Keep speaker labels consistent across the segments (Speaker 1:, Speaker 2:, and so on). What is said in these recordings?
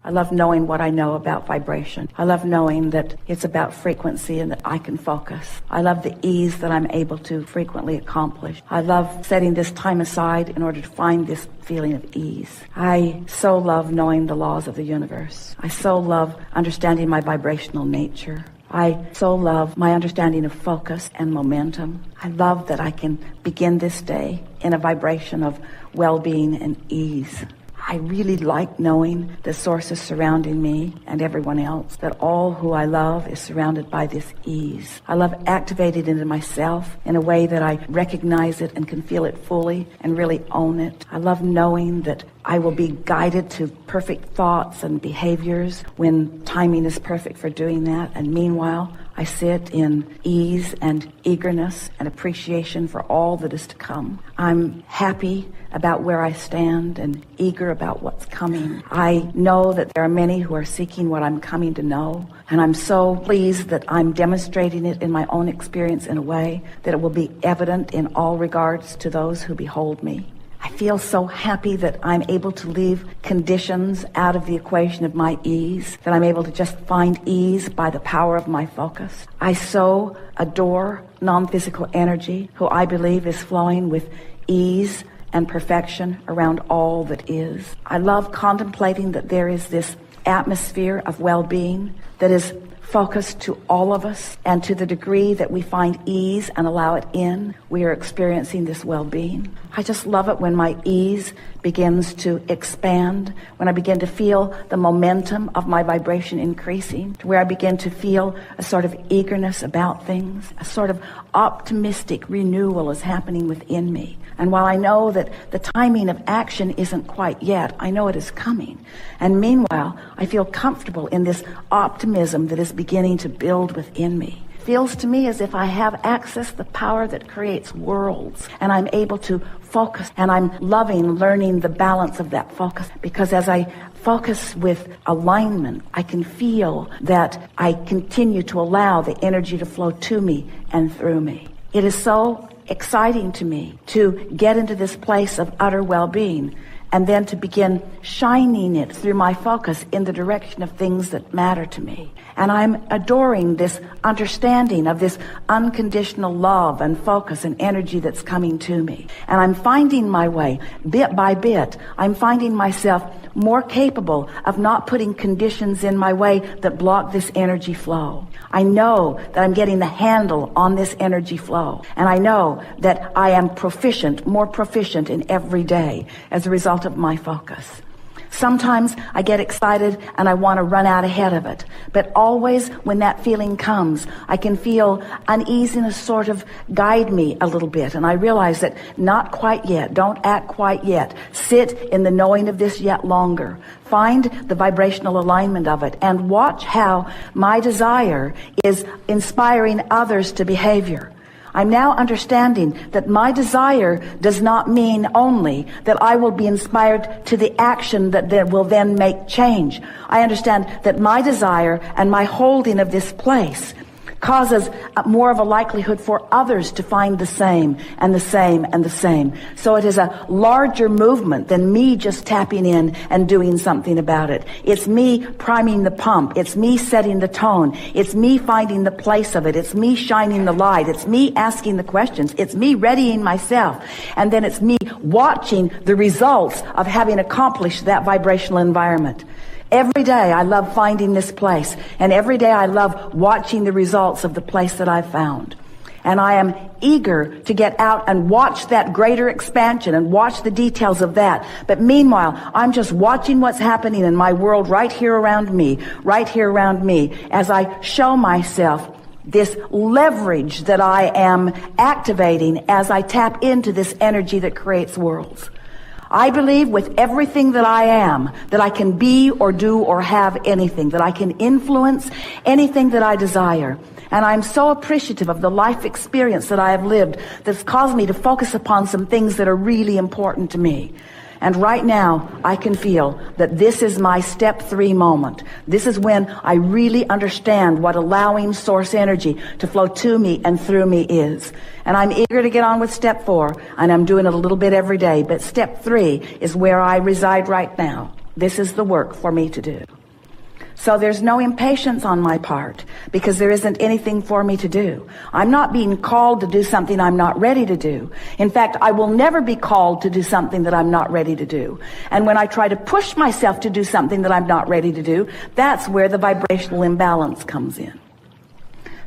Speaker 1: I love knowing what I know about vibration. I love knowing that it's about frequency and that I can focus. I love the ease that I'm able to frequently accomplish. I love setting this time aside in order to find this feeling of ease. I so love knowing the laws of the universe. I so love understanding my vibrational nature. I so love my understanding of focus and momentum. I love that I can begin this day in a vibration of well-being and ease. I really like knowing the sources surrounding me and everyone else, that all who I love is surrounded by this ease. I love activating it into myself in a way that I recognize it and can feel it fully and really own it. I love knowing that I will be guided to perfect thoughts and behaviors when timing is perfect for doing that. And meanwhile, I sit in ease and eagerness and appreciation for all that is to come. I'm happy about where I stand and eager about what's coming. I know that there are many who are seeking what I'm coming to know, and I'm so pleased that I'm demonstrating it in my own experience in a way that it will be evident in all regards to those who behold me. I feel so happy that I'm able to leave conditions out of the equation of my ease, that I'm able to just find ease by the power of my focus. I so adore non-physical energy, who I believe is flowing with ease and perfection around all that is. I love contemplating that there is this atmosphere of well-being that is focused to all of us, and to the degree that we find ease and allow it in, we are experiencing this well-being. I just love it when my ease begins to expand, when I begin to feel the momentum of my vibration increasing, to where I begin to feel a sort of eagerness about things, a sort of optimistic renewal is happening within me. And while I know that the timing of action isn't quite yet, I know it is coming. And meanwhile, I feel comfortable in this optimism that is beginning to build within me. It feels to me as if I have access to the power that creates worlds, and I'm able to focus, and I'm loving learning the balance of that focus, because as I focus with alignment, I can feel that I continue to allow the energy to flow to me and through me. It is so exciting to me to get into this place of utter well-being, and then to begin shining it through my focus in the direction of things that matter to me. And I'm adoring this understanding of this unconditional love and focus and energy that's coming to me. And I'm finding my way, bit by bit, I'm finding myself more capable of not putting conditions in my way that block this energy flow. I know that I'm getting the handle on this energy flow. And I know that I am more proficient in every day as a result of my focus. Sometimes I get excited and I want to run out ahead of it. But always when that feeling comes, I can feel uneasiness sort of guide me a little bit. And I realize that not quite yet. Don't act quite yet. Sit in the knowing of this yet longer. Find the vibrational alignment of it and watch how my desire is inspiring others to behavior. I'm now understanding that my desire does not mean only that I will be inspired to the action that will then make change. I understand that my desire and my holding of this place causes more of a likelihood for others to find the same and the same and the same. So it is a larger movement than me just tapping in and doing something about it. It's me priming the pump. It's me setting the tone. It's me finding the place of it. It's me shining the light. It's me asking the questions. It's me readying myself. And then it's me watching the results of having accomplished that vibrational environment. Every day I love finding this place, and every day I love watching the results of the place that I've found. And I am eager to get out and watch that greater expansion and watch the details of that. But meanwhile, I'm just watching what's happening in my world right here around me, as I show myself this leverage that I am activating as I tap into this energy that creates worlds. I believe with everything that I am, that I can be or do or have anything, that I can influence anything that I desire. And I'm so appreciative of the life experience that I have lived that's caused me to focus upon some things that are really important to me. And right now, I can feel that this is my step 3 moment. This is when I really understand what allowing source energy to flow to me and through me is. And I'm eager to get on with step 4, and I'm doing it a little bit every day. But step 3 is where I reside right now. This is the work for me to do. So there's no impatience on my part because there isn't anything for me to do. I'm not being called to do something I'm not ready to do. In fact, I will never be called to do something that I'm not ready to do. And when I try to push myself to do something that I'm not ready to do, that's where the vibrational imbalance comes in.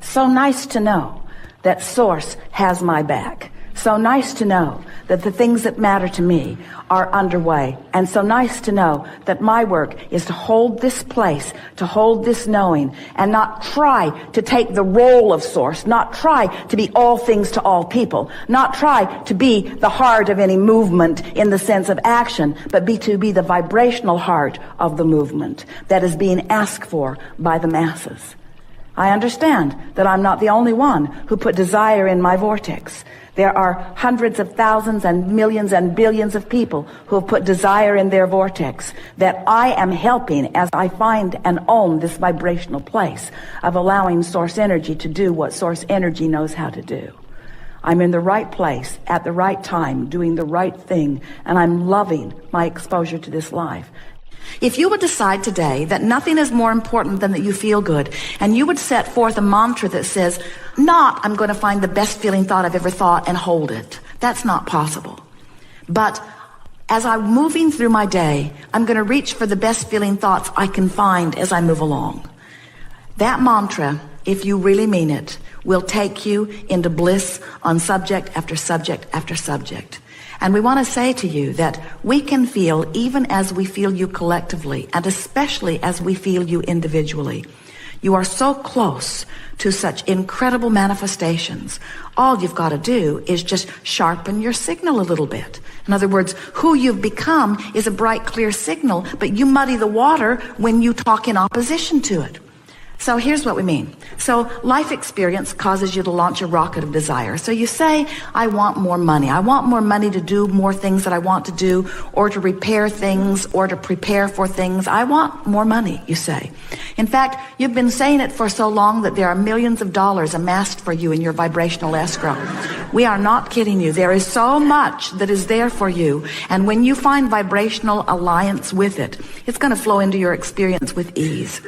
Speaker 1: So nice to know that Source has my back. So nice to know that the things that matter to me are underway. And so nice to know that my work is to hold this place, to hold this knowing, and not try to take the role of Source, not try to be all things to all people, not try to be the heart of any movement in the sense of action, but to be the vibrational heart of the movement that is being asked for by the masses. I understand that I'm not the only one who put desire in my vortex. There are hundreds of thousands and millions and billions of people who have put desire in their vortex that I am helping as I find and own this vibrational place of allowing Source energy to do what Source energy knows how to do. I'm in the right place at the right time, doing the right thing, and I'm loving my exposure to this life. If you would decide today that nothing is more important than that you feel good, and you would set forth a mantra that says, not, I'm going to find the best feeling thought I've ever thought and hold it. That's not possible. But as I'm moving through my day, I'm going to reach for the best feeling thoughts I can find as I move along. That mantra, if you really mean it, will take you into bliss on subject after subject after subject. And we want to say to you that we can feel even as we feel you collectively, and especially as we feel you individually. You are so close to such incredible manifestations. All you've got to do is just sharpen your signal a little bit. In other words, who you've become is a bright, clear signal, but you muddy the water when you talk in opposition to it. So here's what we mean. So life experience causes you to launch a rocket of desire. So you say, I want more money. I want more money to do more things that I want to do, or to repair things, or to prepare for things. I want more money, you say. In fact, you've been saying it for so long that there are millions of dollars amassed for you in your vibrational escrow. We are not kidding you. There is so much that is there for you. And when you find vibrational alliance with it, it's going to flow into your experience with ease.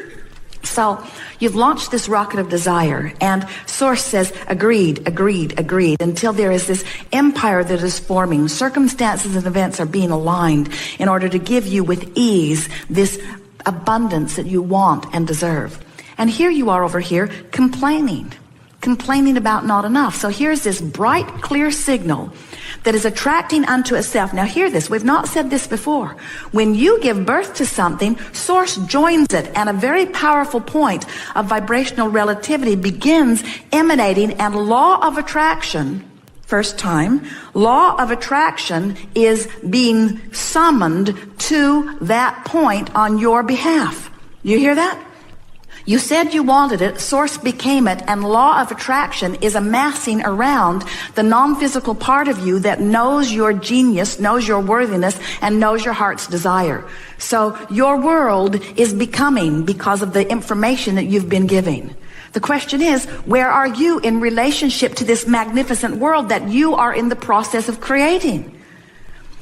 Speaker 1: So you've launched this rocket of desire, and Source says, agreed, agreed, agreed, until there is this empire that is forming. Circumstances and events are being aligned in order to give you with ease this abundance that you want and deserve. And here you are over here complaining about not enough. So here's this bright, clear signal that is attracting unto itself. Now hear this, we've not said this before. When you give birth to something, Source joins it, and a very powerful point of vibrational relativity begins emanating, and law of attraction, first time, law of attraction is being summoned to that point on your behalf. You hear that? You said you wanted it, Source became it, and law of attraction is amassing around the non-physical part of you that knows your genius, knows your worthiness, and knows your heart's desire. So your world is becoming because of the information that you've been giving. The question is, where are you in relationship to this magnificent world that you are in the process of creating?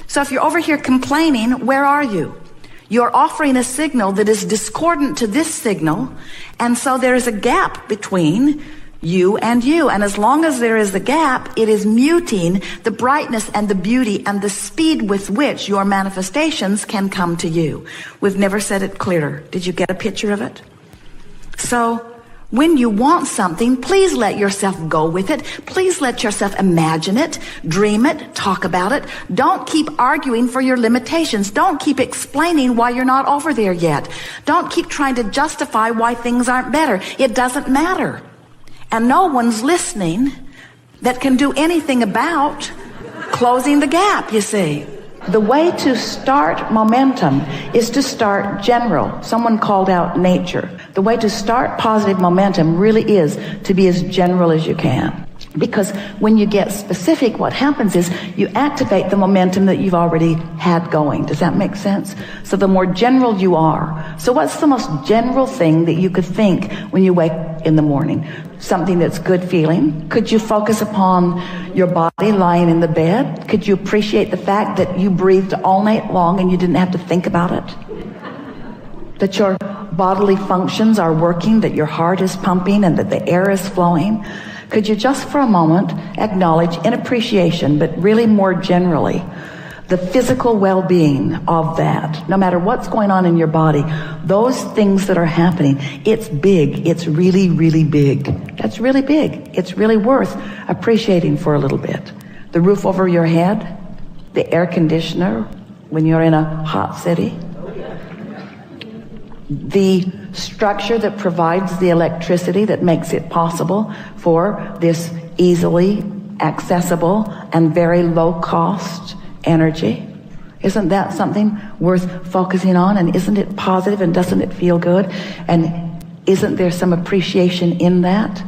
Speaker 1: So if you're over here complaining, where are you? You're offering a signal that is discordant to this signal, and so there is a gap between you and you. And as long as there is a gap, it is muting the brightness and the beauty and the speed with which your manifestations can come to you. We've never said it clearer. Did you get a picture of it? So when you want something, please let yourself go with it. Please let yourself imagine it, dream it, talk about it. Don't keep arguing for your limitations. Don't keep explaining why you're not over there yet. Don't keep trying to justify why things aren't better. It doesn't matter. And no one's listening that can do anything about closing the gap, you see. The way to start momentum is to start general. Someone called out nature. The way to start positive momentum really is to be as general as you can. Because when you get specific, what happens is you activate the momentum that you've already had going. Does that make sense? So the more general you are. So what's the most general thing that you could think when you wake in the morning? Something that's good feeling? Could you focus upon your body lying in the bed? Could you appreciate the fact that you breathed all night long and you didn't have to think about it? that your bodily functions are working, that your heart is pumping, and that the air is flowing, could you just for a moment acknowledge in appreciation, but really more generally, the physical well-being of that? No matter what's going on in your body, those things that are happening, it's big. It's really, really big. That's really big. It's really worth appreciating for a little bit. The roof over your head, the air conditioner when you're in a hot city, the structure that provides the electricity that makes it possible for this easily accessible and very low cost energy. Isn't that something worth focusing on? And isn't it positive, and doesn't it feel good? And isn't there some appreciation in that?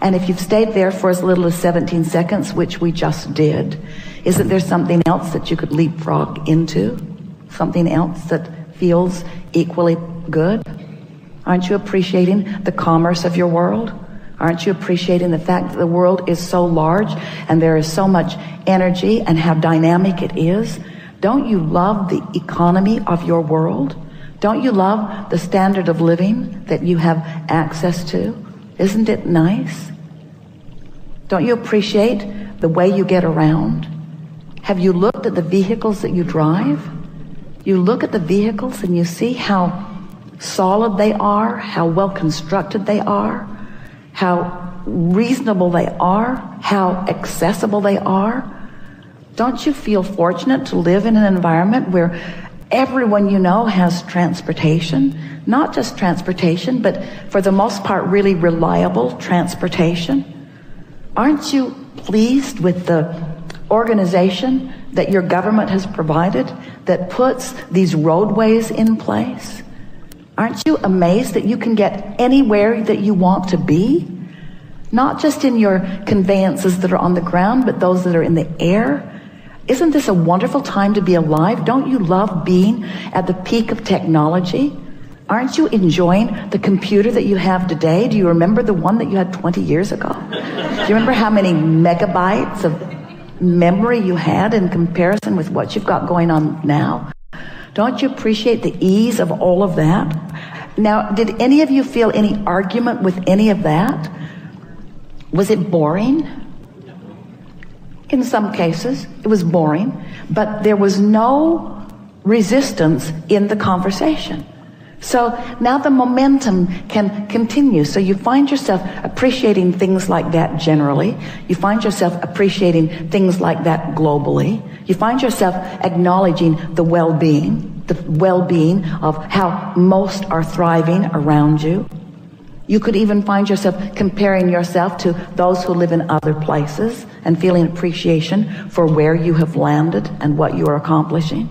Speaker 1: And if you've stayed there for as little as 17 seconds, which we just did, isn't there something else that you could leapfrog into? Something else that feels equally good? Aren't you appreciating the commerce of your world? Aren't you appreciating the fact that the world is so large and there is so much energy and how dynamic it is? Don't you love the economy of your world? Don't you love the standard of living that you have access to? Isn't it nice? Don't you appreciate the way you get around? Have you looked at the vehicles that you drive? You look at the vehicles and you see how solid they are, how well constructed they are, how reasonable they are, how accessible they are. Don't you feel fortunate to live in an environment where everyone you know has transportation? Not just transportation, but for the most part, really reliable transportation. Aren't you pleased with the organization that your government has provided that puts these roadways in place? Aren't you amazed that you can get anywhere that you want to be? Not just in your conveyances that are on the ground, but those that are in the air. Isn't this a wonderful time to be alive? Don't you love being at the peak of technology? Aren't you enjoying the computer that you have today? Do you remember the one that you had 20 years ago? Do you remember how many megabytes of memory you had in comparison with what you've got going on now? Don't you appreciate the ease of all of that? Now, did any of you feel any argument with any of that? Was it boring? In some cases, it was boring, but there was no resistance in the conversation. So now the momentum can continue. So you find yourself appreciating things like that generally. You find yourself appreciating things like that globally. You find yourself acknowledging the well-being of how most are thriving around you. You could even find yourself comparing yourself to those who live in other places and feeling appreciation for where you have landed and what you are accomplishing.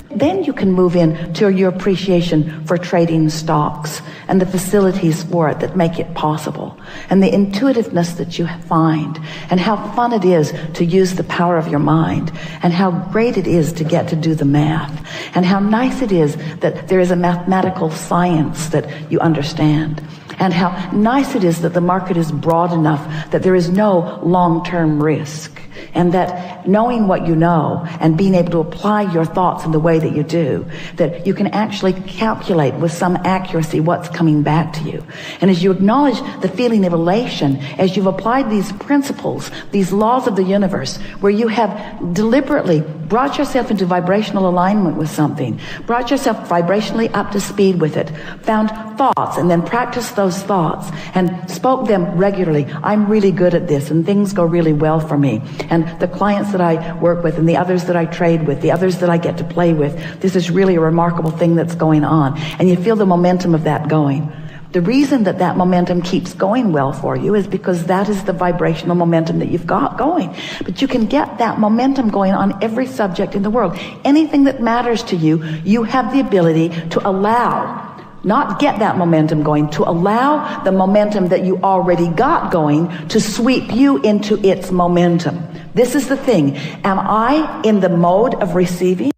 Speaker 1: Then you can move in to your appreciation for trading stocks and the facilities for it that make it possible, and the intuitiveness that you find, and how fun it is to use the power of your mind, and how great it is to get to do the math, and how nice it is that there is a mathematical science that you understand, and how nice it is that the market is broad enough that there is no long-term risk, and that knowing what you know and being able to apply your thoughts in the way that you do, that you can actually calculate with some accuracy what's coming back to you. And as you acknowledge the feeling of elation, as you've applied these principles, these laws of the universe, where you have deliberately brought yourself into vibrational alignment with something, brought yourself vibrationally up to speed with it, found thoughts and then practiced those thoughts and spoke them regularly. I'm really good at this and things go really well for me. And the clients that I work with and the others that I trade with, the others that I get to play with, this is really a remarkable thing that's going on. And you feel the momentum of that going. The reason that that momentum keeps going well for you is because that is the vibrational momentum that you've got going. But you can get that momentum going on every subject in the world. Anything that matters to you, you have the ability to allow, not get that momentum going, to allow the momentum that you already got going to sweep you into its momentum. This is the thing. Am I in the mode of receiving?